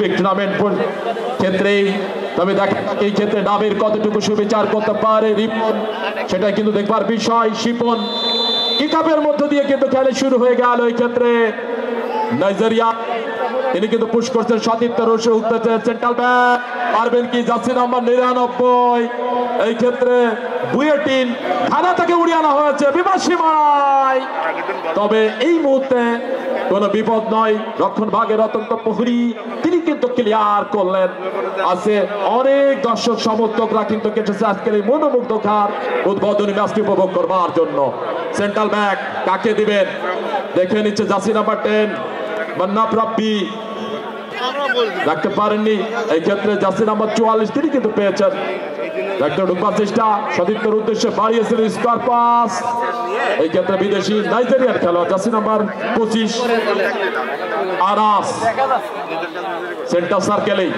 Olympic tournament ক্ষেত্রে। তবে দেখেন এই ক্ষেত্রে নামের কতটুকু সুবিচার করতে পারে রিপন, সেটা কিন্তু দেখবার বিষয়। শিপন কিকাপের মধ্য দিয়ে কিন্তু খেলা শুরু হয়ে গেল। এই ক্ষেত্রে নাইজেরিয়া তিনি কিন্তু পুশ করছেন সতীর্থ রশি উঠতেছে সেন্ট্রাল ব্যাক পারবেন কি? জার্সি নাম্বার 99 এই ক্ষেত্রে বুয়েটিন থানা থেকে উড়িয়ে আনা হয়েছে বিপদ সীমায়। তবে এই মুহূর্তে কোনো বিপদ নয়, রক্ষণ ভাগের অত্যন্ত প্রহরী তিনি কিন্তু ক্লিয়ার করলেন। আছে অনেক দর্শক সমর্থকরা কিন্তু কেটেছে আজকের এই মনোমুগ্ধকর উদ্বোধনী ম্যাচটি উপভোগ করবার জন্য। সেন্ট্রাল ব্যাক কাকে দিবেন দেখে নিচ্ছে জার্সি নাম্বার 10 মান্নাফ রাব্বি রাখতে পারেননি। এই ক্ষেত্রে জার্সি নাম্বার 44 তিনি কিন্তু পেয়েছেন। একটা ঢুকবার চেষ্টা সতীর্থের উদ্দেশ্যে বাড়িয়েছেন স্কোয়ার পাস। এই ক্ষেত্রে বিদেশি নাইজেরিয়ার খেলোয়াড় জার্সি নাম্বার 25 আনাস সেন্টার সার্কেলেই